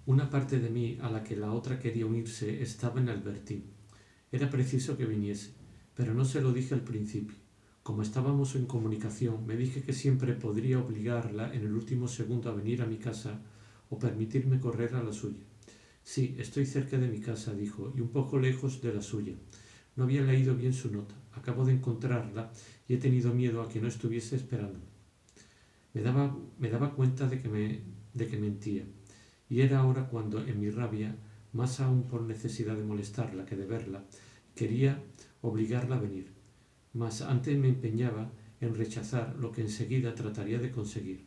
Una parte de mí a la que la otra quería unirse estaba en Albertín. Era preciso que viniese, pero no se lo dije al principio. Como estábamos en comunicación, me dije que siempre podría obligarla en el último segundo a venir a mi casa o permitirme correr a la suya. Sí, estoy cerca de mi casa, dijo, y un poco lejos de la suya. No había leído bien su nota. Acabo de encontrarla y he tenido miedo a que no estuviese esperándome. Me daba cuenta de que mentía. Y era ahora cuando, en mi rabia, más aún por necesidad de molestarla que de verla, quería obligarla a venir. Mas antes me empeñaba en rechazar lo que enseguida trataría de conseguir.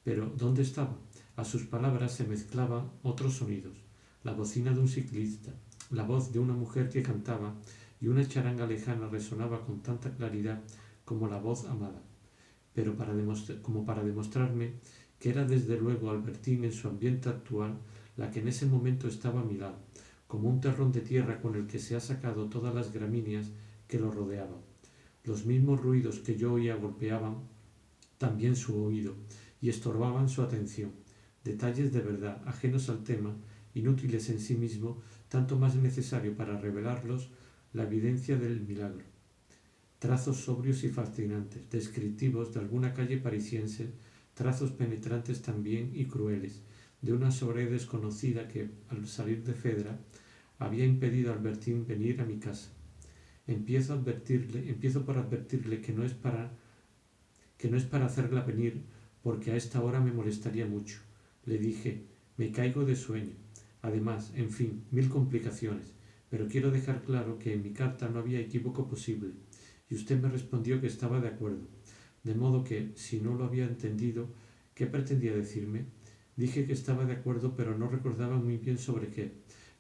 Pero ¿dónde estaba? A sus palabras se mezclaban otros sonidos: la bocina de un ciclista, la voz de una mujer que cantaba, y una charanga lejana resonaba con tanta claridad como la voz amada, pero como para demostrarme que era desde luego Albertín en su ambiente actual la que en ese momento estaba a mi lado, como un terrón de tierra con el que se ha sacado todas las gramíneas que lo rodeaban. Los mismos ruidos que yo oía golpeaban también su oído y estorbaban su atención. Detalles de verdad, ajenos al tema, inútiles en sí mismo, tanto más necesario para revelarlos la evidencia del milagro. Trazos sobrios y fascinantes, descriptivos de alguna calle parisiense, trazos penetrantes también y crueles, de una sobreda desconocida que, al salir de Fedra, había impedido a Albertín venir a mi casa. Empiezo por advertirle que no es para hacerla venir, porque a esta hora me molestaría mucho. Le dije: me caigo de sueño. Además, en fin, mil complicaciones, pero quiero dejar claro que en mi carta no había equívoco posible, y usted me respondió que estaba de acuerdo. De modo que, si no lo había entendido, ¿qué pretendía decirme? Dije que estaba de acuerdo, pero no recordaba muy bien sobre qué.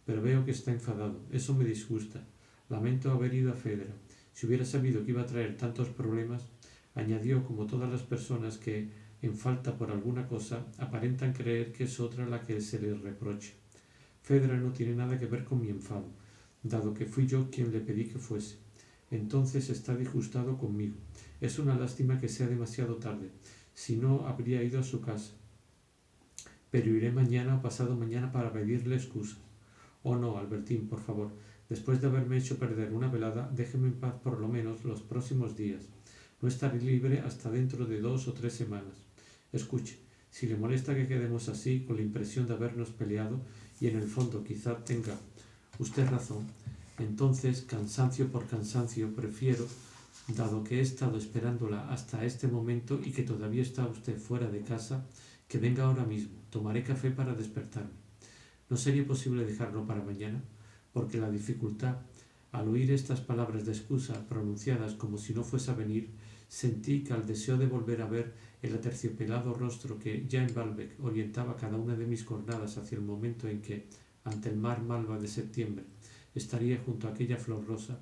Pero veo que está enfadado. Eso me disgusta. Lamento haber ido a Fedra. Si hubiera sabido que iba a traer tantos problemas, añadió, como todas las personas que, en falta por alguna cosa, aparentan creer que es otra la que se les reprocha. Fedra no tiene nada que ver con mi enfado, dado que fui yo quien le pedí que fuese. Entonces está disgustado conmigo. Es una lástima que sea demasiado tarde. Si no, habría ido a su casa. Pero iré mañana o pasado mañana para pedirle excusas. Oh no, Albertín, por favor. Después de haberme hecho perder una velada, déjeme en paz por lo menos los próximos días. No estaré libre hasta dentro de 2 o 3 semanas. Escuche, si le molesta que quedemos así, con la impresión de habernos peleado, y en el fondo quizá tenga usted razón, entonces, cansancio por cansancio, prefiero, dado que he estado esperándola hasta este momento y que todavía está usted fuera de casa, que venga ahora mismo. Tomaré café para despertarme. ¿No sería posible dejarlo para mañana? Porque la dificultad, al oír estas palabras de excusa pronunciadas como si no fuese a venir, sentí que al deseo de volver a ver el aterciopelado rostro que ya en Balbec orientaba cada una de mis jornadas hacia el momento en que, ante el mar malva de septiembre, estaría junto a aquella flor rosa,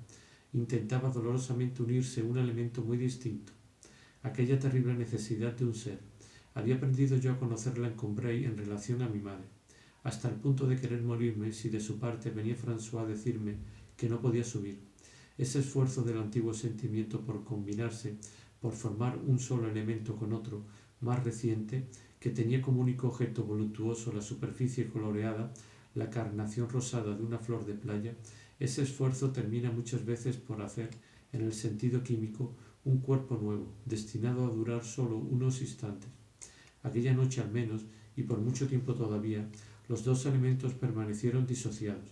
intentaba dolorosamente unirse un elemento muy distinto, aquella terrible necesidad de un ser. Había aprendido yo a conocerla en Combray en relación a mi madre, hasta el punto de querer morirme si de su parte venía François a decirme que no podía subir. Ese esfuerzo del antiguo sentimiento por combinarse, por formar un solo elemento con otro, más reciente, que tenía como único objeto voluptuoso la superficie coloreada, la carnación rosada de una flor de playa, ese esfuerzo termina muchas veces por hacer, en el sentido químico, un cuerpo nuevo, destinado a durar solo unos instantes. Aquella noche al menos, y por mucho tiempo todavía, los dos elementos permanecieron disociados,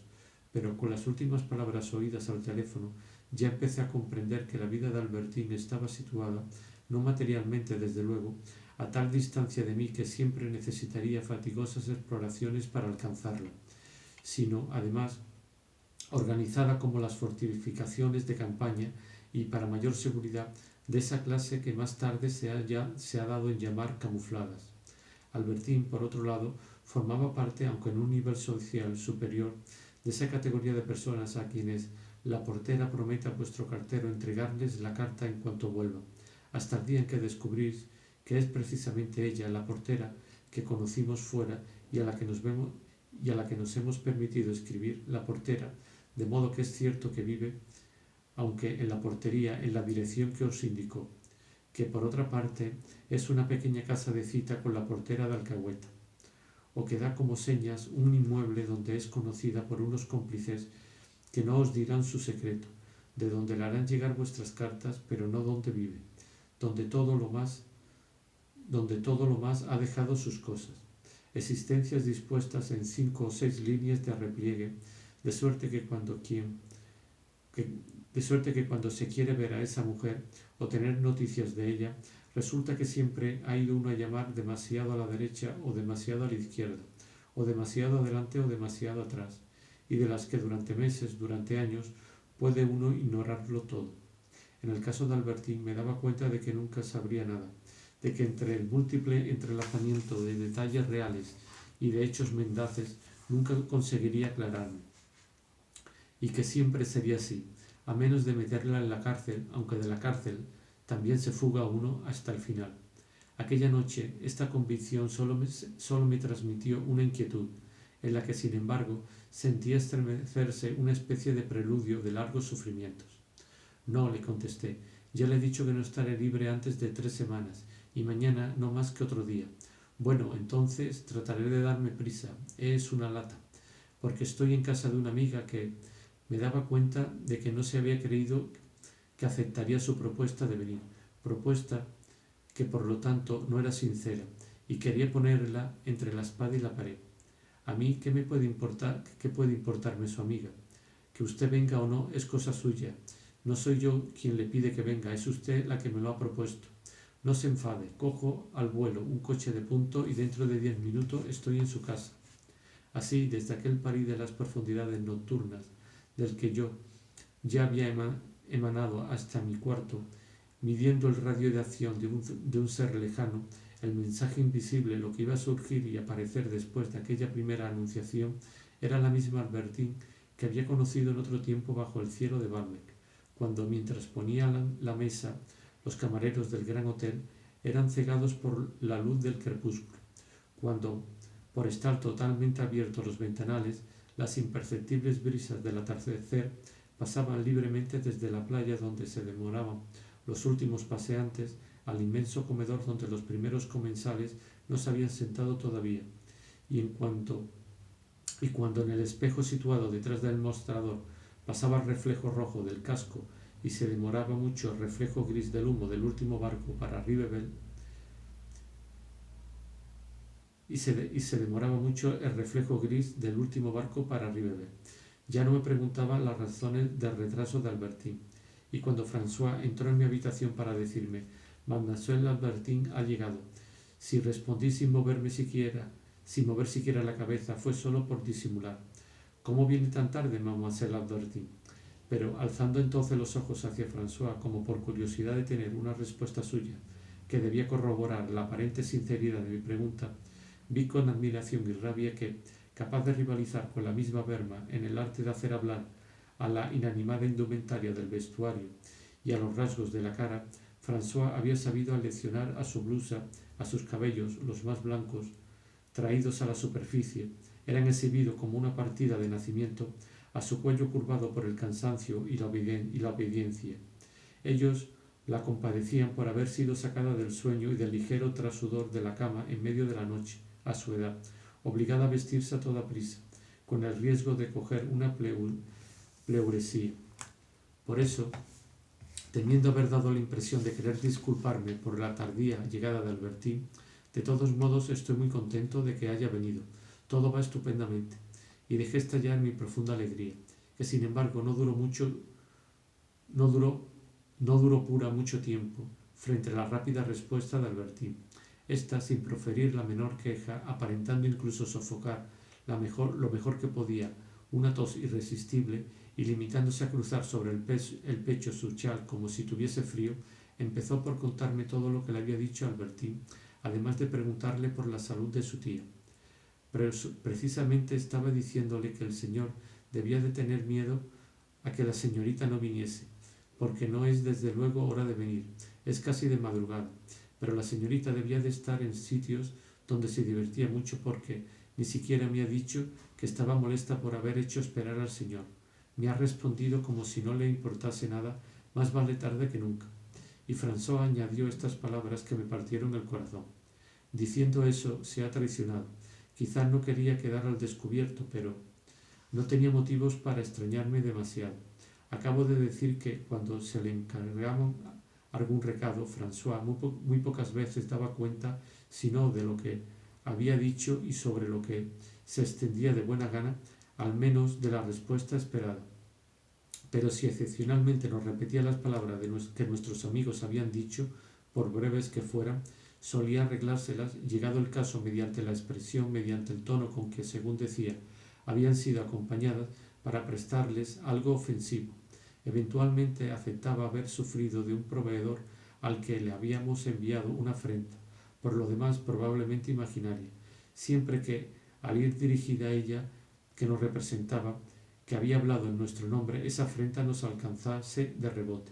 pero con las últimas palabras oídas al teléfono ya empecé a comprender que la vida de Albertín estaba situada, no materialmente desde luego, a tal distancia de mí que siempre necesitaría fatigosas exploraciones para alcanzarla, sino, además, organizada como las fortificaciones de campaña y, para mayor seguridad, de esa clase que más tarde se ha dado en llamar camufladas. Albertín, por otro lado, formaba parte, aunque en un nivel social superior, de esa categoría de personas a quienes la portera promete a vuestro cartero entregarles la carta en cuanto vuelva, hasta el día en que descubrís que es precisamente ella, la portera, que conocimos fuera y a la que nos hemos permitido escribir la portera, de modo que es cierto que vive, aunque en la portería, en la dirección que os indicó, que por otra parte es una pequeña casa de cita con la portera de alcahueta. o que da como señas un inmueble donde es conocida por unos cómplices que no os dirán su secreto, de donde le harán llegar vuestras cartas, pero no donde vive, donde todo lo más ha dejado sus cosas, existencias dispuestas en 5 o 6 líneas de repliegue, de suerte que cuando se quiere ver a esa mujer o tener noticias de ella, resulta que siempre ha ido uno a llamar demasiado a la derecha o demasiado a la izquierda, o demasiado adelante o demasiado atrás, y de las que durante meses, durante años, puede uno ignorarlo todo. En el caso de Albertín me daba cuenta de que nunca sabría nada, de que entre el múltiple entrelazamiento de detalles reales y de hechos mendaces nunca conseguiría aclararme, y que siempre sería así, a menos de meterla en la cárcel, aunque de la cárcel también se fuga uno hasta el final. Aquella noche esta convicción solo me transmitió una inquietud, en la que sin embargo sentía estremecerse una especie de preludio de largos sufrimientos. No, le contesté, ya le he dicho que no estaré libre antes de 3 semanas, y mañana no más que otro día. Bueno, entonces trataré de darme prisa, es una lata, porque estoy en casa de una amiga que me daba cuenta de que no se había creído que aceptaría su propuesta de venir, propuesta que por lo tanto no era sincera, y quería ponerla entre la espada y la pared. A mí, ¿qué me puede importar? ¿Qué puede importarme su amiga? Que usted venga o no es cosa suya. No soy yo quien le pide que venga, es usted la que me lo ha propuesto. No se enfade, cojo al vuelo un coche de punto y dentro de 10 minutos estoy en su casa. Así, desde aquel París de las profundidades nocturnas, del que yo ya había emanado hasta mi cuarto, midiendo el radio de acción de un ser lejano, el mensaje invisible, lo que iba a surgir y aparecer después de aquella primera anunciación, era la misma Albertín que había conocido en otro tiempo bajo el cielo de Balbec, cuando mientras ponían la mesa los camareros del gran hotel eran cegados por la luz del crepúsculo, cuando, por estar totalmente abiertos los ventanales, las imperceptibles brisas del atardecer pasaban libremente desde la playa donde se demoraban los últimos paseantes al inmenso comedor donde los primeros comensales no se habían sentado todavía, y cuando en el espejo situado detrás del mostrador pasaba el reflejo rojo del casco y se demoraba mucho el reflejo gris del humo del último barco para Rivebel, Ya no me preguntaba las razones del retraso de Albertín, y cuando François entró en mi habitación para decirme «Mademoiselle Albertín ha llegado», si respondí sin mover siquiera la cabeza, fue solo por disimular. «¿Cómo viene tan tarde, Mademoiselle Albertín?» Pero alzando entonces los ojos hacia François, como por curiosidad de tener una respuesta suya, que debía corroborar la aparente sinceridad de mi pregunta, vi con admiración y rabia que, capaz de rivalizar con la misma Berma en el arte de hacer hablar a la inanimada indumentaria del vestuario y a los rasgos de la cara, François había sabido aleccionar a su blusa, a sus cabellos, los más blancos, traídos a la superficie, eran exhibidos como una partida de nacimiento, a su cuello curvado por el cansancio y la obediencia. Ellos la compadecían por haber sido sacada del sueño y del ligero trasudor de la cama en medio de la noche, a su edad, obligada a vestirse a toda prisa, con el riesgo de coger una pleuresía. Por eso, temiendo haber dado la impresión de querer disculparme por la tardía llegada de Albertín, de todos modos estoy muy contento de que haya venido. Todo va estupendamente. Y dejé estallar mi profunda alegría, que sin embargo no duró pura mucho tiempo, frente a la rápida respuesta de Albertín. Esta, sin proferir la menor queja, aparentando incluso sofocar lo mejor que podía, una tos irresistible, y limitándose a cruzar sobre el pecho su chal como si tuviese frío, empezó por contarme todo lo que le había dicho Albertín, además de preguntarle por la salud de su tía. Pero precisamente estaba diciéndole que el señor debía de tener miedo a que la señorita no viniese, porque no es desde luego hora de venir, es casi de madrugada, pero la señorita debía de estar en sitios donde se divertía mucho porque ni siquiera me ha dicho que estaba molesta por haber hecho esperar al señor. Me ha respondido como si no le importase nada, más vale tarde que nunca. Y François añadió estas palabras que me partieron el corazón. Diciendo eso se ha traicionado, Quizás no quería quedar al descubierto, pero no tenía motivos para extrañarme demasiado. Acabo de decir que cuando se le encargaba algún recado, François muy pocas veces daba cuenta, sino de lo que había dicho y sobre lo que se extendía de buena gana, al menos de la respuesta esperada. Pero si excepcionalmente nos repetía las palabras que nuestros amigos habían dicho, por breves que fueran, solía arreglárselas, llegado el caso mediante la expresión, mediante el tono con que, según decía, habían sido acompañadas, para prestarles algo ofensivo. Eventualmente aceptaba haber sufrido de un proveedor al que le habíamos enviado una afrenta, por lo demás probablemente imaginaria, siempre que, al ir dirigida a ella, que nos representaba, que había hablado en nuestro nombre, esa afrenta nos alcanzase de rebote.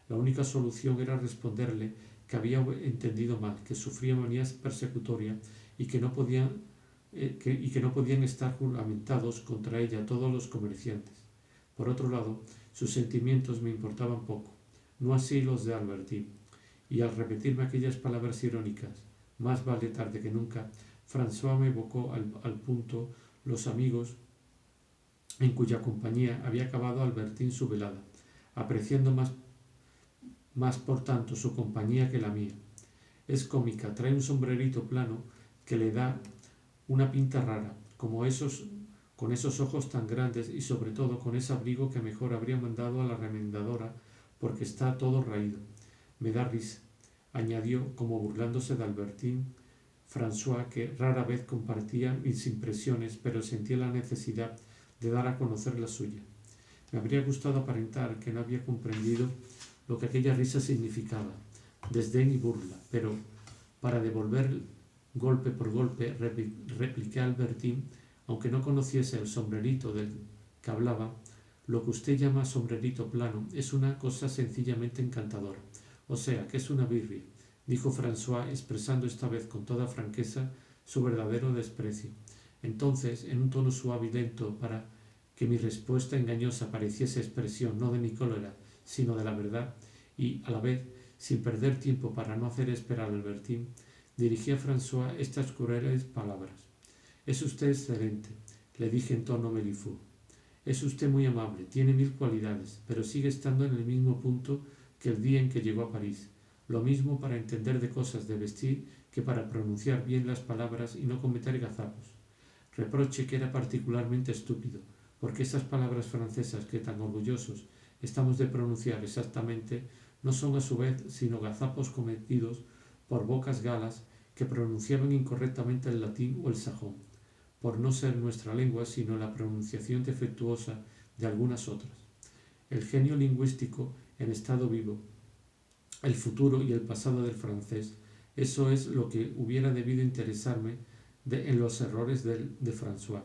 La única solución era responderle que había entendido mal, que sufría manías persecutorias y que no podían estar juramentados contra ella todos los comerciantes. Por otro lado, sus sentimientos me importaban poco, no así los de Albertine, y al repetirme aquellas palabras irónicas, más vale tarde que nunca, François me evocó al punto los amigos en cuya compañía había acabado Albertine su velada, apreciando más por tanto su compañía que la mía. Es cómica, trae un sombrerito plano que le da una pinta rara, con esos ojos tan grandes y sobre todo con ese abrigo que mejor habría mandado a la remendadora porque está todo raído. Me da risa, añadió como burlándose de Albertine. François, que rara vez compartía mis impresiones, pero sentía la necesidad de dar a conocer la suya. Me habría gustado aparentar que no había comprendido lo que aquella risa significaba, desdén y burla, pero para devolver golpe por golpe repliqué a Albertine, aunque no conociese el sombrerito del que hablaba, lo que usted llama sombrerito plano es una cosa sencillamente encantadora, o sea, que es una birria, dijo François, expresando esta vez con toda franqueza su verdadero desprecio. Entonces, en un tono suave y lento, para que mi respuesta engañosa pareciese expresión no de mi cólera, sino de la verdad, y, a la vez, sin perder tiempo para no hacer esperar a Albertine, dirigí a François estas crueles palabras. «Es usted excelente», le dije en tono melifluo. «Es usted muy amable, tiene 1000 cualidades, pero sigue estando en el mismo punto que el día en que llegó a París. Lo mismo para entender de cosas de vestir que para pronunciar bien las palabras y no cometer gazapos. Reproche que era particularmente estúpido, porque esas palabras francesas que tan orgullosos estamos de pronunciar exactamente no son a su vez sino gazapos cometidos por bocas galas que pronunciaban incorrectamente el latín o el sajón, por no ser nuestra lengua sino la pronunciación defectuosa de algunas otras. El genio lingüístico en estado vivo, el futuro y el pasado del francés, eso es lo que hubiera debido interesarme en los errores de François.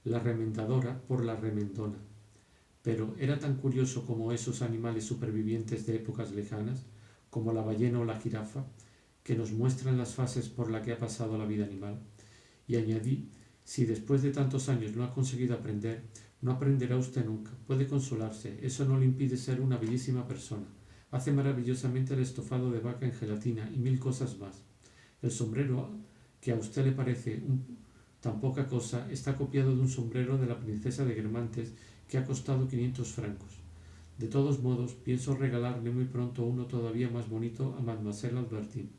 La remendadora por la remendona. Pero era tan curioso como esos animales supervivientes de épocas lejanas, como la ballena o la jirafa, que nos muestran las fases por las que ha pasado la vida animal. Y añadí, si después de tantos años no ha conseguido aprender, no aprenderá usted nunca. Puede consolarse, eso no le impide ser una bellísima persona. Hace maravillosamente el estofado de vaca en gelatina y 1000 cosas más. El sombrero, que a usted le parece tan poca cosa, está copiado de un sombrero de la princesa de Guermantes que ha costado 500 francos. De todos modos, pienso regalarle muy pronto uno todavía más bonito a Mademoiselle Albertine.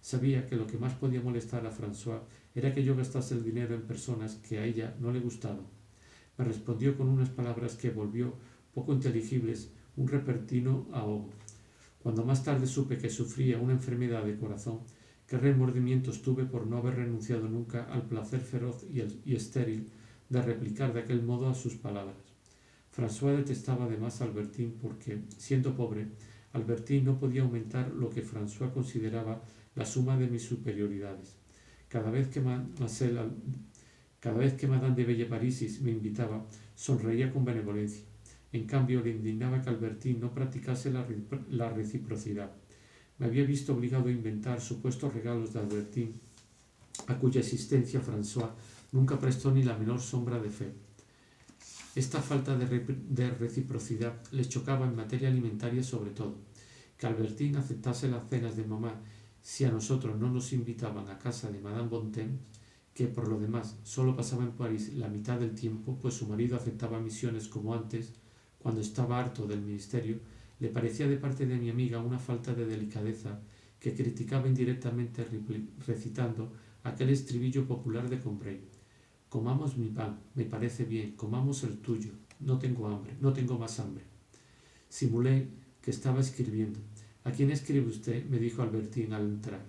Sabía que lo que más podía molestar a François era que yo gastase el dinero en personas que a ella no le gustaban. Me respondió con unas palabras que volvió poco inteligibles un repentino ahogo. Cuando más tarde supe que sufría una enfermedad de corazón, qué remordimientos tuve por no haber renunciado nunca al placer feroz y estéril de replicar de aquel modo a sus palabras. François detestaba además a Albertine porque, siendo pobre, Albertine no podía aumentar lo que François consideraba la suma de mis superioridades. Cada vez que Madame de Villeparisis me invitaba, sonreía con benevolencia. En cambio, le indignaba que Albertine no practicase la reciprocidad. Me había visto obligado a inventar supuestos regalos de Albertine, a cuya existencia François nunca prestó ni la menor sombra de fe. Esta falta de reciprocidad le chocaba en materia alimentaria sobre todo. Que Albertine aceptase las cenas de mamá si a nosotros no nos invitaban a casa de Madame Bontemps, que por lo demás solo pasaba en París la mitad del tiempo, pues su marido aceptaba misiones como antes, cuando estaba harto del ministerio, le parecía de parte de mi amiga una falta de delicadeza que criticaba indirectamente recitando aquel estribillo popular de Combray. Comamos mi pan, me parece bien, comamos el tuyo, no tengo hambre, no tengo más hambre. Simulé que estaba escribiendo. ¿A quién escribe usted?, me dijo Albertín al entrar.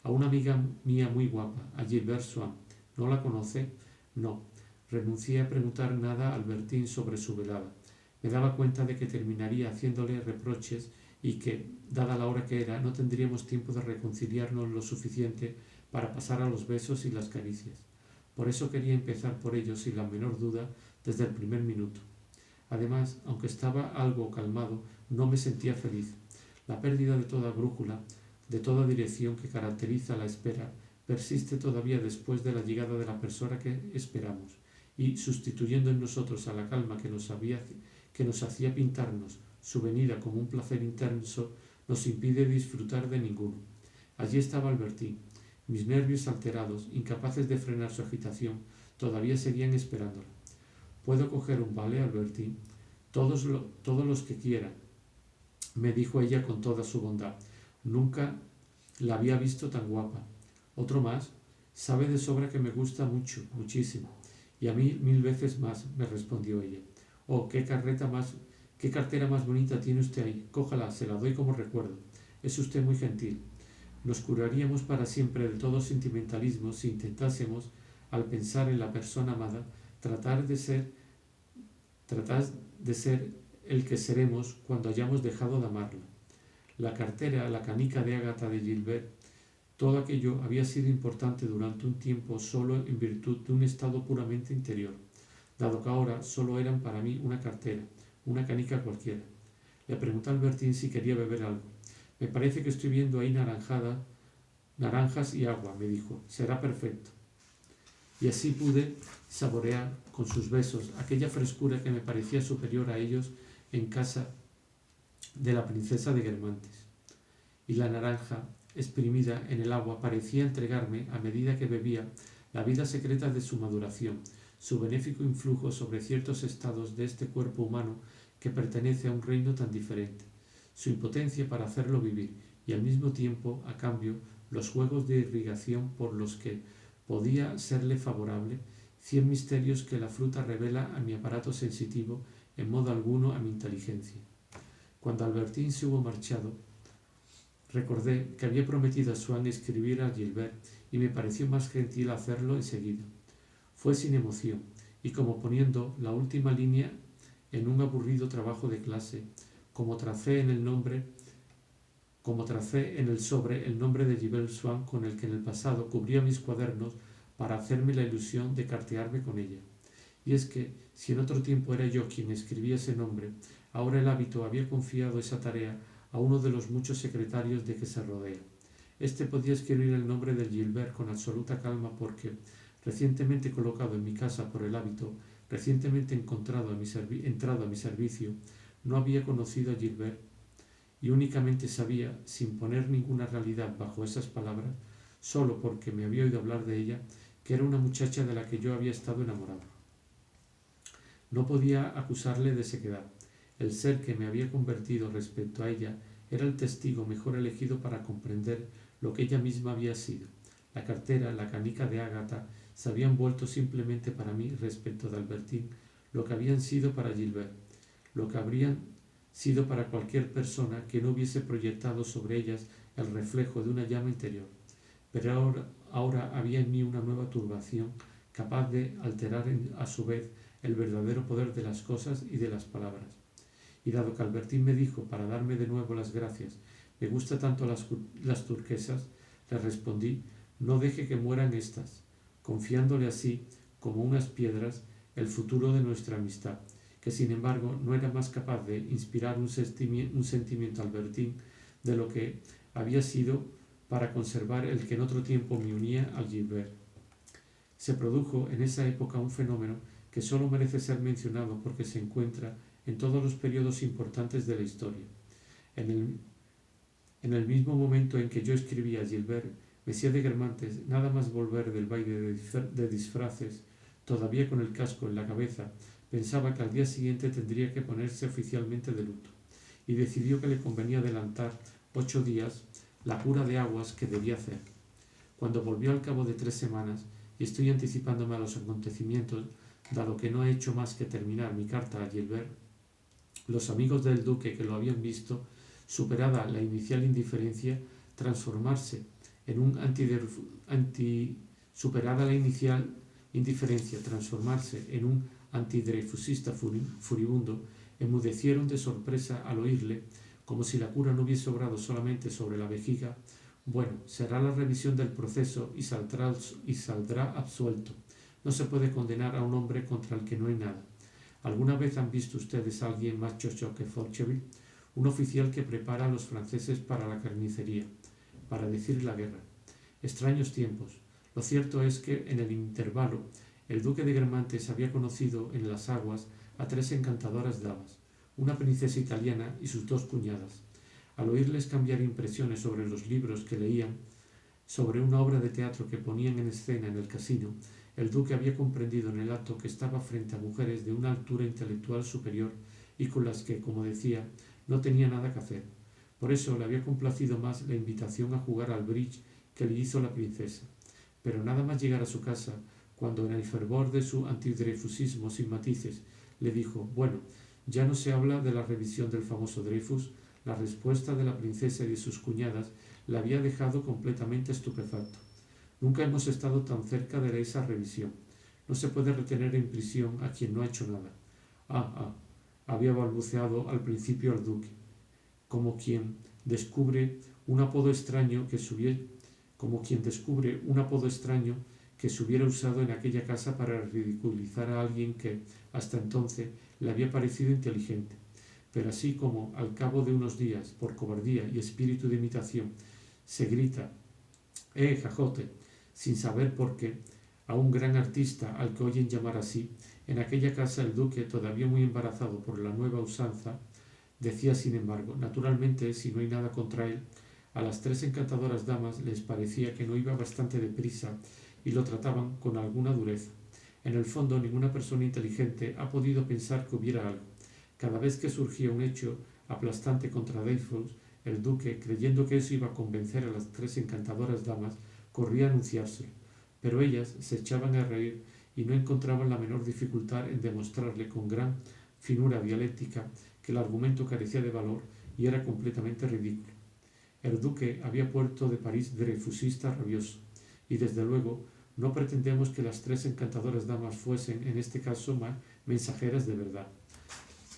A una amiga mía muy guapa, a Gilbert Swann. ¿No la conoce? No. Renuncié a preguntar nada a Albertín sobre su velada. Me daba cuenta de que terminaría haciéndole reproches y que, dada la hora que era, no tendríamos tiempo de reconciliarnos lo suficiente para pasar a los besos y las caricias. Por eso quería empezar por ello sin la menor duda desde el primer minuto. Además, aunque estaba algo calmado, no me sentía feliz. La pérdida de toda brújula, de toda dirección que caracteriza la espera, persiste todavía después de la llegada de la persona que esperamos, y sustituyendo en nosotros a la calma que nos hacía pintarnos su venida como un placer intenso, nos impide disfrutar de ninguno. Allí estaba Albertín. Mis nervios alterados, incapaces de frenar su agitación, todavía seguían esperándola. ¿Puedo coger un vale, Albertín? Todos los que quiera, me dijo ella con toda su bondad. Nunca la había visto tan guapa. ¿Otro más? Sabe de sobra que me gusta mucho, muchísimo. Y a mí 1000 veces más, me respondió ella. Oh, qué cartera más bonita tiene usted ahí. Cójala, se la doy como recuerdo. Es usted muy gentil. Nos curaríamos para siempre de todo sentimentalismo si intentásemos, al pensar en la persona amada, tratar de ser el que seremos cuando hayamos dejado de amarla. La cartera, la canica de ágata de Gilbert, todo aquello había sido importante durante un tiempo solo en virtud de un estado puramente interior, dado que ahora solo eran para mí una cartera, una canica cualquiera. Le pregunté a Albertín si quería beber algo. Me parece que estoy viendo ahí naranjas y agua, me dijo. Será perfecto. Y así pude saborear con sus besos aquella frescura que me parecía superior a ellos en casa de la princesa de Guermantes. Y la naranja, exprimida en el agua, parecía entregarme, a medida que bebía, la vida secreta de su maduración, su benéfico influjo sobre ciertos estados de este cuerpo humano que pertenece a un reino tan diferente, su impotencia para hacerlo vivir y al mismo tiempo, a cambio, los juegos de irrigación por los que podía serle favorable, 100 misterios que la fruta revela a mi aparato sensitivo, en modo alguno a mi inteligencia. Cuando Albertín se hubo marchado, recordé que había prometido a Swann escribir a Gilbert y me pareció más gentil hacerlo enseguida. Fue sin emoción y como poniendo la última línea en un aburrido trabajo de clase, como tracé en el sobre el nombre de Gilbert Swann con el que en el pasado cubría mis cuadernos para hacerme la ilusión de cartearme con ella. Y es que, si en otro tiempo era yo quien escribía ese nombre, ahora el hábito había confiado esa tarea a uno de los muchos secretarios de que se rodea. Este podía escribir el nombre de Gilbert con absoluta calma porque, recientemente colocado en mi casa por el hábito, recientemente entrado a mi servicio, no había conocido a Gilbert y únicamente sabía, sin poner ninguna realidad bajo esas palabras, solo porque me había oído hablar de ella, que era una muchacha de la que yo había estado enamorado. No podía acusarle de sequedad. El ser que me había convertido respecto a ella era el testigo mejor elegido para comprender lo que ella misma había sido. La cartera, la canica de ágata, se habían vuelto simplemente para mí respecto de Albertín lo que habían sido para Gilbert, lo que habrían sido para cualquier persona que no hubiese proyectado sobre ellas el reflejo de una llama interior. Pero ahora había en mí una nueva turbación capaz de alterar a su vez el verdadero poder de las cosas y de las palabras. Y dado que Albertín me dijo, para darme de nuevo las gracias, me gustan tanto las turquesas, le respondí, no deje que mueran estas, confiándole así, como unas piedras, el futuro de nuestra amistad, que sin embargo no era más capaz de inspirar un sentimiento a Albertín de lo que había sido para conservar el que en otro tiempo me unía a Gilbert. Se produjo en esa época un fenómeno que solo merece ser mencionado porque se encuentra en todos los periodos importantes de la historia. En el mismo momento en que yo escribí a Gilbert, Monsieur de Guermantes, nada más volver del baile de disfraces, todavía con el casco en la cabeza, pensaba que al día siguiente tendría que ponerse oficialmente de luto, y decidió que le convenía adelantar 8 días la cura de aguas que debía hacer. Cuando volvió al cabo de 3 semanas, y estoy anticipándome a los acontecimientos, dado que no he hecho más que terminar mi carta a Gilbert, los amigos del duque que lo habían visto, superada la inicial indiferencia, transformarse en un superada la inicial indiferencia, transformarse en un antidreyfusista furibundo, enmudecieron de sorpresa al oírle, como si la cura no hubiese obrado solamente sobre la vejiga. Bueno, será la revisión del proceso y saldrá absuelto. No se puede condenar a un hombre contra el que no hay nada. ¿Alguna vez han visto ustedes a alguien más chocho que Forcheville? Un oficial que prepara a los franceses para la carnicería, para decir la guerra. Extraños tiempos. Lo cierto es que, en el intervalo, el duque de Guermantes había conocido en las aguas a 3 encantadoras damas, una princesa italiana y sus 2 cuñadas. Al oírles cambiar impresiones sobre los libros que leían, sobre una obra de teatro que ponían en escena en el casino, el duque había comprendido en el acto que estaba frente a mujeres de una altura intelectual superior y con las que, como decía, no tenía nada que hacer. Por eso le había complacido más la invitación a jugar al bridge que le hizo la princesa. Pero nada más llegar a su casa, cuando en el fervor de su antidreyfusismo sin matices le dijo: bueno, ya no se habla de la revisión del famoso Dreyfus. La respuesta de la princesa y de sus cuñadas le había dejado completamente estupefacto. Nunca hemos estado tan cerca de esa revisión. No se puede retener en prisión a quien no ha hecho nada. Había balbuceado al principio el duque, como quien descubre un apodo extraño que se hubiera usado en aquella casa para ridiculizar a alguien que hasta entonces le había parecido inteligente. Pero así como, al cabo de unos días, por cobardía y espíritu de imitación, se grita jajote, sin saber por qué, a un gran artista al que oyen llamar así, en aquella casa el duque, todavía muy embarazado por la nueva usanza, decía sin embargo: naturalmente, si no hay nada contra él. A las 3 encantadoras damas les parecía que no iba bastante deprisa y lo trataban con alguna dureza. En el fondo, ninguna persona inteligente ha podido pensar que hubiera algo. Cada vez que surgía un hecho aplastante contra Dreyfus, el duque, creyendo que eso iba a convencer a las 3 encantadoras damas, corría a anunciárselo. Pero ellas se echaban a reír y no encontraban la menor dificultad en demostrarle con gran finura dialéctica que el argumento carecía de valor y era completamente ridículo. El duque había vuelto de París dreyfusista rabioso, y desde luego no pretendemos que las 3 encantadoras damas fuesen, en este caso, mensajeras de verdad.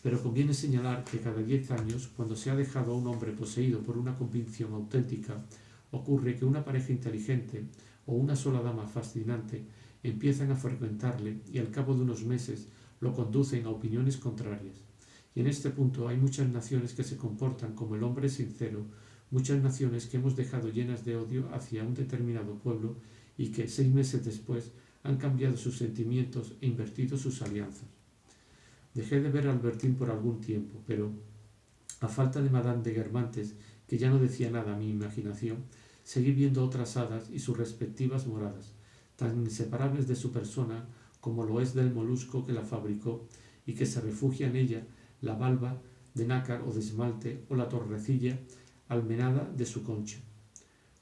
Pero conviene señalar que cada 10 años, cuando se ha dejado a un hombre poseído por una convicción auténtica, ocurre que una pareja inteligente o una sola dama fascinante empiezan a frecuentarle y al cabo de unos meses lo conducen a opiniones contrarias. Y en este punto hay muchas naciones que se comportan como el hombre sincero, muchas naciones que hemos dejado llenas de odio hacia un determinado pueblo y que 6 meses después han cambiado sus sentimientos e invertido sus alianzas. Dejé de ver a Albertín por algún tiempo, pero, a falta de Madame de Guermantes, que ya no decía nada a mi imaginación, seguí viendo otras hadas y sus respectivas moradas, tan inseparables de su persona como lo es del molusco que la fabricó y que se refugia en ella la valva de nácar o de esmalte o la torrecilla almenada de su concha.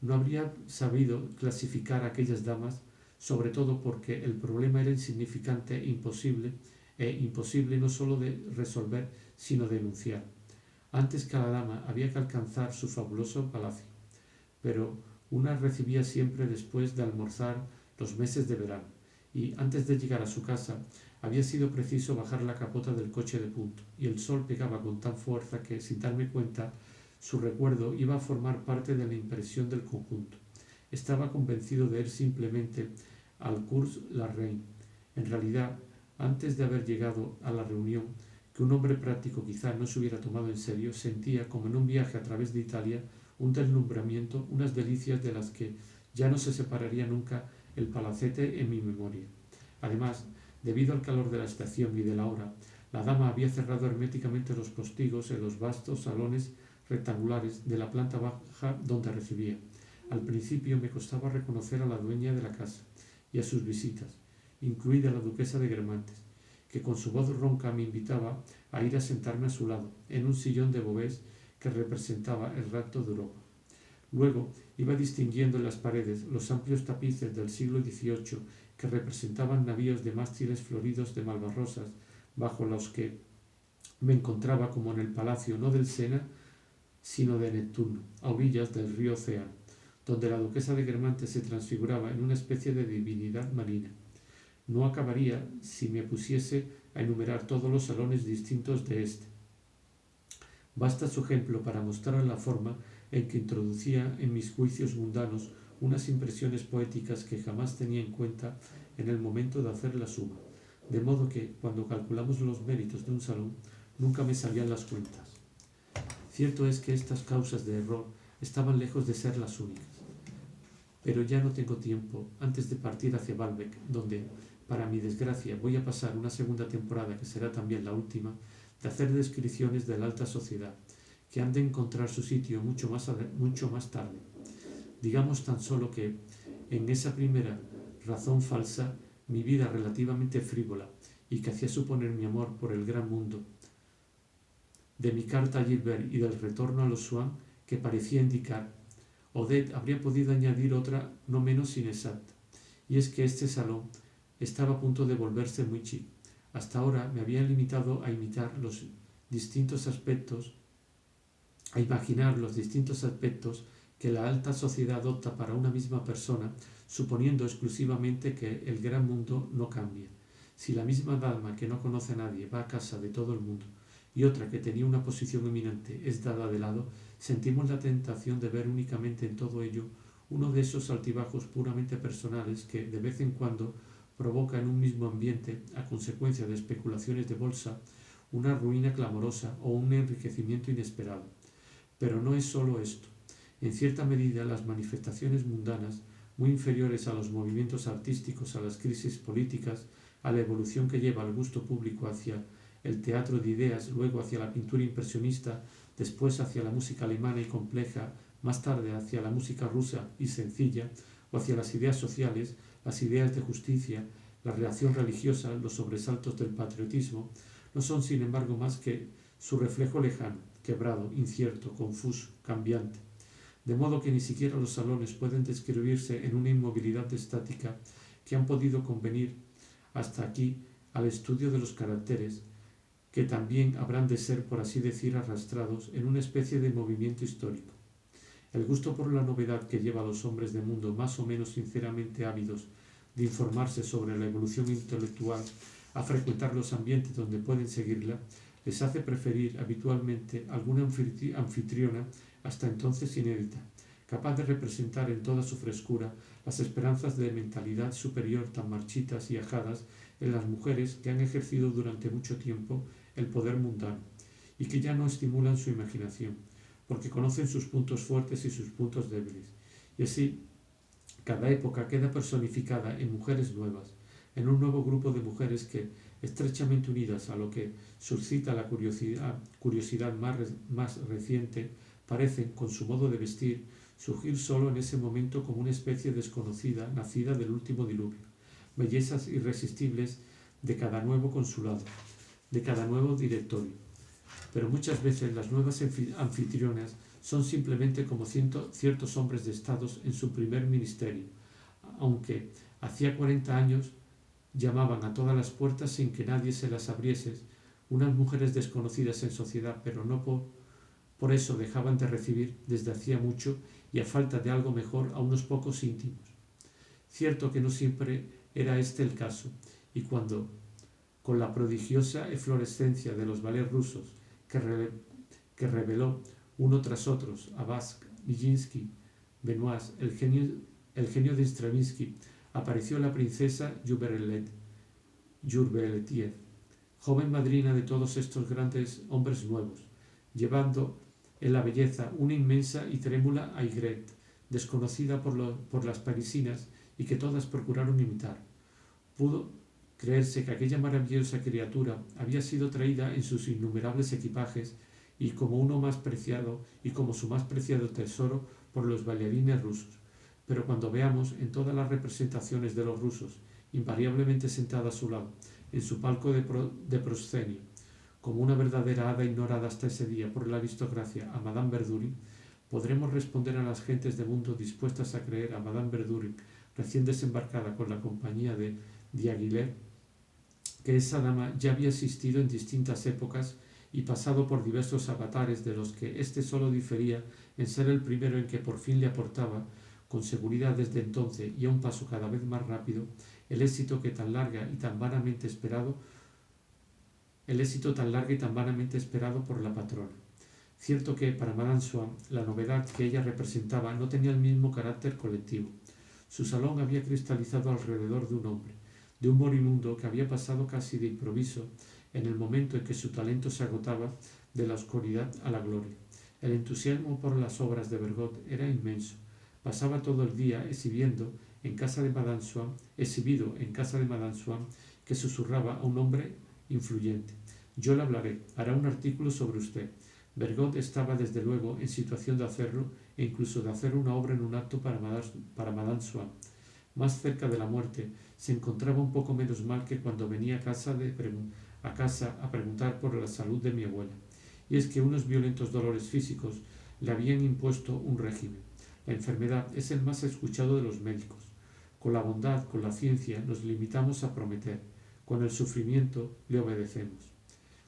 No habría sabido clasificar a aquellas damas, sobre todo porque el problema era insignificante e imposible no sólo de resolver, sino de enunciar. Antes cada dama había que alcanzar su fabuloso palacio, pero una recibía siempre después de almorzar los meses de verano, y antes de llegar a su casa había sido preciso bajar la capota del coche de punto, y el sol pegaba con tan fuerza que, sin darme cuenta, su recuerdo iba a formar parte de la impresión del conjunto. Estaba convencido de ir simplemente al Cours la Reine. En realidad, antes de haber llegado a la reunión, que un hombre práctico quizá no se hubiera tomado en serio, sentía, como en un viaje a través de Italia, un deslumbramiento, unas delicias de las que ya no se separaría nunca el palacete en mi memoria. Además, debido al calor de la estación y de la hora, la dama había cerrado herméticamente los postigos en los vastos salones rectangulares de la planta baja donde recibía. Al principio me costaba reconocer a la dueña de la casa y a sus visitas, incluida la duquesa de Guermantes, que con su voz ronca me invitaba a ir a sentarme a su lado, en un sillón de Beauvais que representaba el rapto de Europa. Luego iba distinguiendo en las paredes los amplios tapices del siglo XVIII que representaban navíos de mástiles floridos de malvarrosas, bajo los que me encontraba como en el palacio no del Sena, sino de Neptuno, a orillas del río Océano, donde la duquesa de Guermantes se transfiguraba en una especie de divinidad marina. No acabaría si me pusiese a enumerar todos los salones distintos de este. Basta su ejemplo para mostrar la forma en que introducía en mis juicios mundanos unas impresiones poéticas que jamás tenía en cuenta en el momento de hacer la suma, de modo que, cuando calculamos los méritos de un salón, nunca me salían las cuentas. Cierto es que estas causas de error estaban lejos de ser las únicas. Pero ya no tengo tiempo, antes de partir hacia Baalbek, donde, para mi desgracia, voy a pasar una segunda temporada, que será también la última, de hacer descripciones de la alta sociedad, que han de encontrar su sitio mucho más tarde. Digamos tan solo que, en esa primera razón falsa, mi vida relativamente frívola, y que hacía suponer mi amor por el gran mundo, de mi carta a Gilbert y del retorno a los Swann, que parecía indicar, Odette habría podido añadir otra no menos inexacta, y es que este salón estaba a punto de volverse muy chic. Hasta ahora me había limitado a imaginar los distintos aspectos que la alta sociedad adopta para una misma persona, suponiendo exclusivamente que el gran mundo no cambia. Si la misma dama que no conoce a nadie va a casa de todo el mundo y otra que tenía una posición eminente es dada de lado, sentimos la tentación de ver únicamente en todo ello uno de esos altibajos puramente personales que, de vez en cuando, provoca en un mismo ambiente, a consecuencia de especulaciones de bolsa, una ruina clamorosa o un enriquecimiento inesperado. Pero no es sólo esto. En cierta medida, las manifestaciones mundanas, muy inferiores a los movimientos artísticos, a las crisis políticas, a la evolución que lleva al gusto público hacia el teatro de ideas, luego hacia la pintura impresionista, después hacia la música alemana y compleja, más tarde hacia la música rusa y sencilla, o hacia las ideas sociales, las ideas de justicia, la reacción religiosa, los sobresaltos del patriotismo, no son sin embargo más que su reflejo lejano, quebrado, incierto, confuso, cambiante. De modo que ni siquiera los salones pueden describirse en una inmovilidad estática que han podido convenir hasta aquí al estudio de los caracteres, que también habrán de ser, por así decir, arrastrados en una especie de movimiento histórico. El gusto por la novedad que lleva a los hombres de mundo más o menos sinceramente ávidos de informarse sobre la evolución intelectual a frecuentar los ambientes donde pueden seguirla, les hace preferir habitualmente alguna anfitriona hasta entonces inédita, capaz de representar en toda su frescura las esperanzas de mentalidad superior tan marchitas y ajadas en las mujeres que han ejercido durante mucho tiempo el poder mundano y que ya no estimulan su imaginación, porque conocen sus puntos fuertes y sus puntos débiles. Y así, cada época queda personificada en mujeres nuevas, en un nuevo grupo de mujeres que, estrechamente unidas a lo que suscita la curiosidad más reciente, parecen, con su modo de vestir, surgir solo en ese momento como una especie desconocida nacida del último diluvio, bellezas irresistibles de cada nuevo consulado, de cada nuevo directorio. Pero muchas veces las nuevas anfitrionas son simplemente como ciertos hombres de estados en su primer ministerio, aunque hacía 40 años llamaban a todas las puertas sin que nadie se las abriese, unas mujeres desconocidas en sociedad, pero no por eso dejaban de recibir desde hacía mucho y a falta de algo mejor a unos pocos íntimos. Cierto que no siempre era este el caso, y cuando, con la prodigiosa eflorescencia de los ballets rusos que reveló uno tras otro a Basque, Nijinsky, Benoist, el genio de Stravinsky, apareció la princesa Jurbeletie, joven madrina de todos estos grandes hombres nuevos, llevando en la belleza una inmensa y trémula aigrette, desconocida por las parisinas y que todas procuraron imitar. Pudo creerse que aquella maravillosa criatura había sido traída en sus innumerables equipajes y como su más preciado tesoro por los bailarines rusos, pero cuando veamos en todas las representaciones de los rusos, invariablemente sentada a su lado, en su palco de proscenio, como una verdadera hada ignorada hasta ese día por la aristocracia, a Madame Verdurin, podremos responder a las gentes de mundo dispuestas a creer a Madame Verdurin, recién desembarcada con la compañía de Diaghilev, que esa dama ya había existido en distintas épocas y pasado por diversos avatares de los que éste solo difería en ser el primero en que por fin le aportaba, con seguridad desde entonces y a un paso cada vez más rápido, el éxito tan larga y tan vanamente esperado por la patrona. Cierto que, para Madame Swann, la novedad que ella representaba no tenía el mismo carácter colectivo. Su salón había cristalizado alrededor de un hombre, de un moribundo que había pasado casi de improviso en el momento en que su talento se agotaba de la oscuridad a la gloria. El entusiasmo por las obras de Bergot era inmenso. Pasaba todo el día exhibido en casa de Madame Swann, que susurraba a un hombre influyente: «Yo le hablaré, hará un artículo sobre usted». Bergot estaba desde luego en situación de hacerlo e incluso de hacer una obra en un acto para Madame Swann. Más cerca de la muerte, se encontraba un poco menos mal que cuando venía a casa a preguntar por la salud de mi abuela. Y es que unos violentos dolores físicos le habían impuesto un régimen. La enfermedad es el más escuchado de los médicos. Con la bondad, con la ciencia, nos limitamos a prometer. Con el sufrimiento le obedecemos.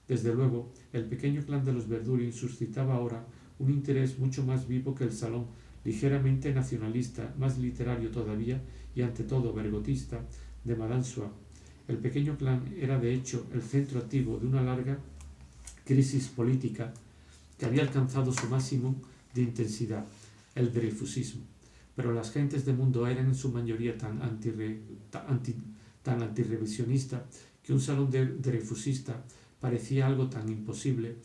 Desde luego, el pequeño clan de los Verdurin suscitaba ahora un interés mucho más vivo que el salón, ligeramente nacionalista, más literario todavía y ante todo bergotista, de Madame Swann. El pequeño clan era de hecho el centro activo de una larga crisis política que había alcanzado su máximo de intensidad, el dreyfusismo. Pero las gentes de mundo eran en su mayoría tan antirrevisionista que un salón dreyfusista parecía algo tan imposible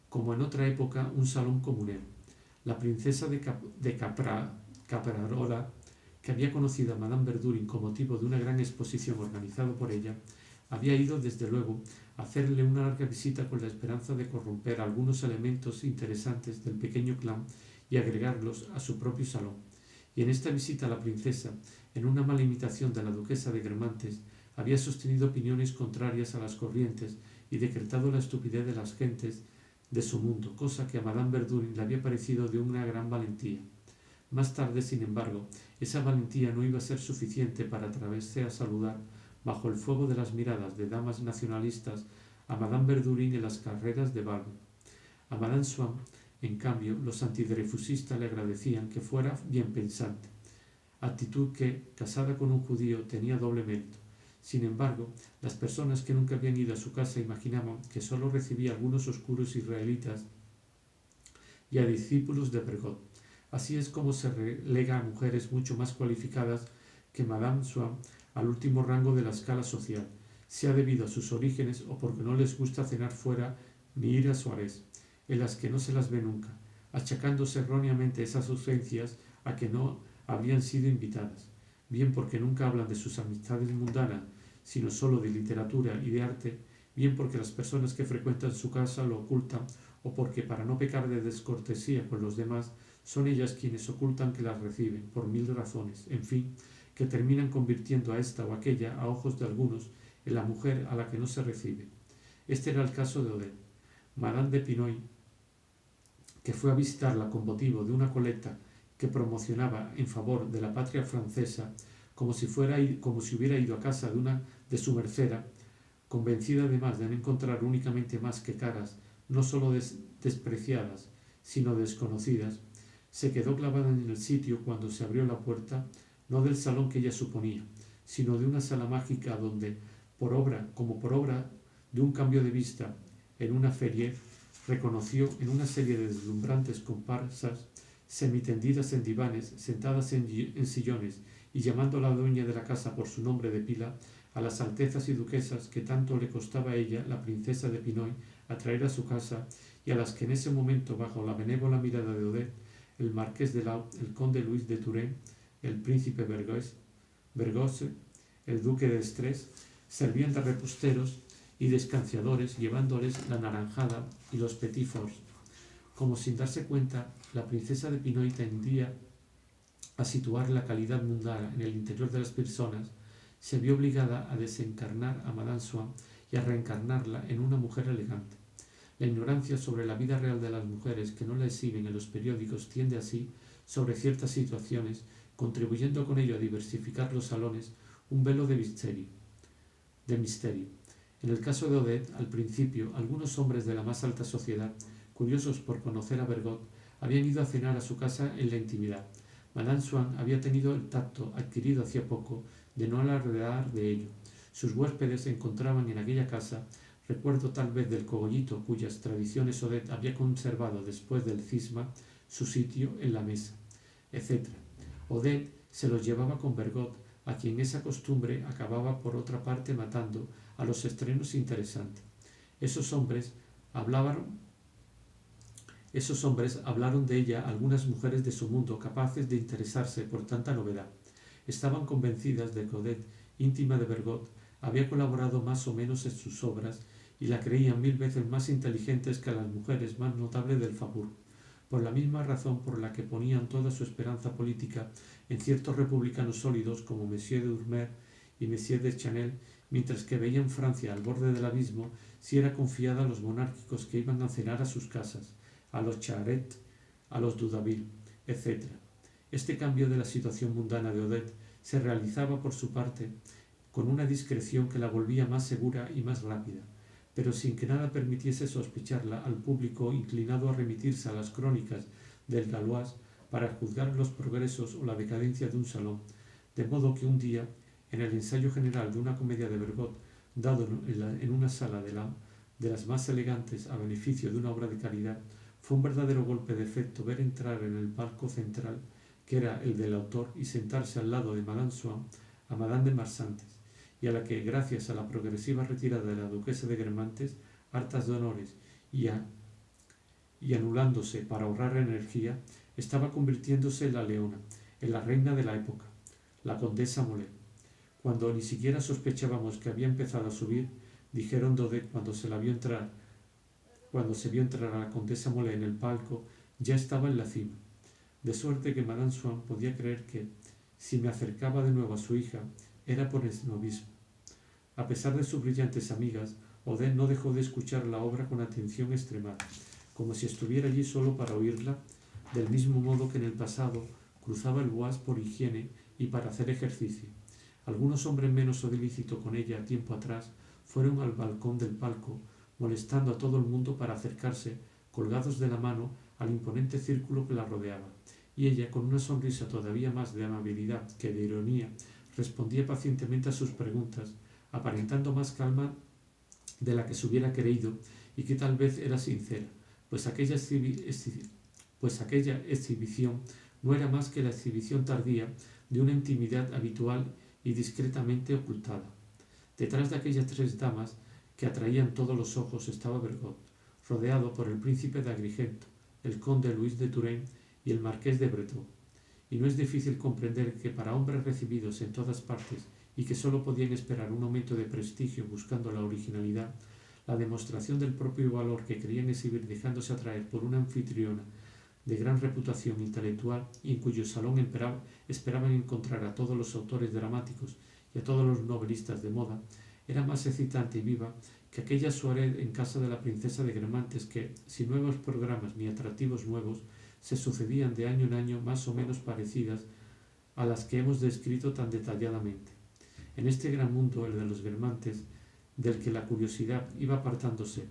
como en otra época un salón comunero. La princesa de Caprarola, que había conocido a Madame Verdurin con motivo de una gran exposición organizada por ella, había ido desde luego a hacerle una larga visita con la esperanza de corromper algunos elementos interesantes del pequeño clan y agregarlos a su propio salón. Y en esta visita la princesa, en una mala imitación de la duquesa de Guermantes, había sostenido opiniones contrarias a las corrientes y decretado la estupidez de las gentes de su mundo, cosa que a Madame Verdurin le había parecido de una gran valentía. Más tarde, sin embargo, esa valentía no iba a ser suficiente para atreverse a saludar, bajo el fuego de las miradas de damas nacionalistas, a Madame Verdurin en las carreras de Balme. A Madame Swann, en cambio, los antidreyfusistas le agradecían que fuera bien pensante, actitud que, casada con un judío, tenía doble mérito. Sin embargo, las personas que nunca habían ido a su casa imaginaban que sólo recibía a algunos oscuros israelitas y a discípulos de Bergot. Así es como se relega a mujeres mucho más cualificadas que Madame Swann al último rango de la escala social, sea debido a sus orígenes o porque no les gusta cenar fuera ni ir a soirées, en las que no se las ve nunca, achacándose erróneamente esas ausencias a que no habrían sido invitadas, bien porque nunca hablan de sus amistades mundanas, sino solo de literatura y de arte, bien porque las personas que frecuentan su casa lo ocultan, o porque, para no pecar de descortesía con los demás, son ellas quienes ocultan que las reciben, por mil razones, en fin, que terminan convirtiendo a esta o aquella, a ojos de algunos, en la mujer a la que no se recibe. Este era el caso de Odette. Madame de Pinoy, que fue a visitarla con motivo de una colecta que promocionaba en favor de la patria francesa, como si hubiera ido a casa de su mercera, convencida además de no encontrar únicamente más que caras no sólo despreciadas, sino desconocidas, se quedó clavada en el sitio cuando se abrió la puerta, no del salón que ella suponía, sino de una sala mágica donde, por obra de un cambio de vista en una feria, reconoció en una serie de deslumbrantes comparsas, semitendidas en divanes, sentadas en sillones y llamando a la dueña de la casa por su nombre de pila, a las altezas y duquesas que tanto le costaba a ella, la princesa de Pinoy, atraer a su casa, y a las que en ese momento, bajo la benévola mirada de Odette, el marqués de Laut, el conde Luis de Turenne, el príncipe Bergosse, el duque de Estrés, servían de reposteros y descanciadores, llevándoles la naranjada y los petit fours. Como sin darse cuenta, la princesa de Pinoy tendía a situar la calidad mundana en el interior de las personas, se vio obligada a desencarnar a Madame Swann y a reencarnarla en una mujer elegante. La ignorancia sobre la vida real de las mujeres que no la exhiben en los periódicos tiende así, sobre ciertas situaciones, contribuyendo con ello a diversificar los salones, un velo de misterio. En el caso de Odette, al principio, algunos hombres de la más alta sociedad, curiosos por conocer a Bergot, habían ido a cenar a su casa en la intimidad. Madame Swann había tenido el tacto, adquirido hacía poco, de no alardear de ello. Sus huéspedes encontraban en aquella casa recuerdo tal vez del cogollito cuyas tradiciones Odette había conservado después del cisma, su sitio en la mesa, etc. Odette se los llevaba con Bergot, a quien esa costumbre acababa por otra parte matando a los estrenos interesantes. Esos hombres hablaron de ella a algunas mujeres de su mundo capaces de interesarse por tanta novedad. Estaban convencidas de que Odette, íntima de Bergot, había colaborado más o menos en sus obras y la creían 1000 veces más inteligentes que a las mujeres más notables del Faubourg, por la misma razón por la que ponían toda su esperanza política en ciertos republicanos sólidos como Monsieur de Urmer y Monsieur de Chanel, mientras que veían Francia al borde del abismo si era confiada a los monárquicos que iban a cenar a sus casas, a los Charette, a los Dudaville, etc. Este cambio de la situación mundana de Odette se realizaba por su parte con una discreción que la volvía más segura y más rápida, pero sin que nada permitiese sospecharla al público inclinado a remitirse a las crónicas del Gaulois para juzgar los progresos o la decadencia de un salón, de modo que un día, en el ensayo general de una comedia de Bergot, dado en una sala de las más elegantes a beneficio de una obra de caridad, fue un verdadero golpe de efecto ver entrar en el palco central, que era el del autor, y sentarse al lado de Madame Swann a Madame de Marsantes, y a la que, gracias a la progresiva retirada de la duquesa de Guermantes, hartas de honores y anulándose para ahorrar energía, estaba convirtiéndose en la leona, en la reina de la época, la condesa Molé. Cuando ni siquiera sospechábamos que había empezado a subir, dijeron Daudet cuando se vio entrar a la condesa Molé en el palco, ya estaba en la cima. De suerte que Madame Swann podía creer que, si me acercaba de nuevo a su hija, era por esnobismo. A pesar de sus brillantes amigas, Odette no dejó de escuchar la obra con atención extremada, como si estuviera allí solo para oírla, del mismo modo que en el pasado cruzaba el Bois por higiene y para hacer ejercicio. Algunos hombres menos solícitos con ella tiempo atrás fueron al balcón del palco, molestando a todo el mundo para acercarse, colgados de la mano, al imponente círculo que la rodeaba, y ella, con una sonrisa todavía más de amabilidad que de ironía, respondía pacientemente a sus preguntas, aparentando más calma de la que se hubiera creído y que tal vez era sincera, pues aquella exhibición no era más que la exhibición tardía de una intimidad habitual y discretamente ocultada. Detrás de aquellas tres damas que atraían todos los ojos estaba Bergot, rodeado por el príncipe de Agrigento, el conde Luis de Turenne y el marqués de Breton. Y no es difícil comprender que para hombres recibidos en todas partes y que sólo podían esperar un aumento de prestigio buscando la originalidad, la demostración del propio valor que querían exhibir dejándose atraer por una anfitriona de gran reputación intelectual y en cuyo salón esperaban encontrar a todos los autores dramáticos y a todos los novelistas de moda, era más excitante y viva que aquella soirée en casa de la princesa de Guermantes que, sin nuevos programas ni atractivos nuevos, se sucedían de año en año más o menos parecidas a las que hemos descrito tan detalladamente. En este gran mundo, el de los Guermantes, del que la curiosidad iba apartándose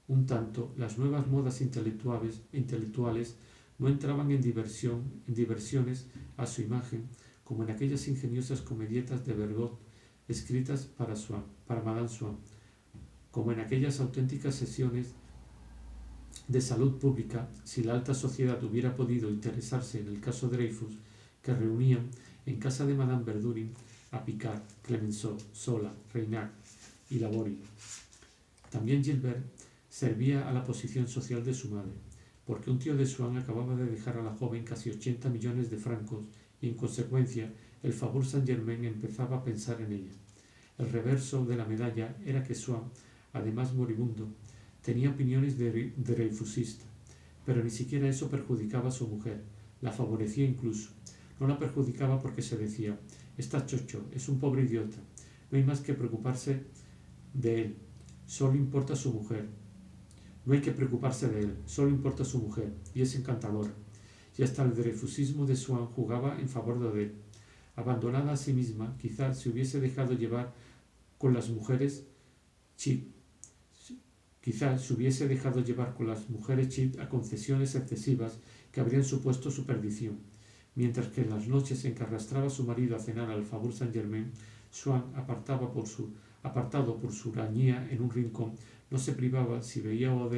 un tanto, las nuevas modas intelectuales no entraban en diversiones a su imagen, como en aquellas ingeniosas comedietas de Bergot escritas para Madame Swann, como en aquellas auténticas sesiones de salud pública, si la alta sociedad hubiera podido interesarse en el caso Dreyfus, que reunían en casa de Madame Verdurin a Picard, Clemenceau, Zola, Reynac y Laborie. También Gilbert servía a la posición social de su madre, porque un tío de Swann acababa de dejar a la joven casi 80 millones de francos y, en consecuencia, el Faubourg Saint-Germain empezaba a pensar en ella. El reverso de la medalla era que Swann, además moribundo, tenía opiniones de dreyfusista, pero ni siquiera eso perjudicaba a su mujer, la favorecía incluso. No la perjudicaba porque se decía: está chocho, es un pobre idiota, no hay más que preocuparse de él, solo importa su mujer. No hay que preocuparse de él, solo importa su mujer, y es encantadora. Y hasta el dreyfusismo de Swann jugaba en favor de él. Abandonada a sí misma, quizás se hubiese dejado llevar con las mujeres chip. Quizás se hubiese dejado llevar con las mujeres chip a concesiones excesivas que habrían supuesto su perdición. Mientras que en las noches en que arrastraba a su marido a cenar al Faubourg Saint-Germain, Swann, apartado por su urañía en un rincón, no se privaba, si veía o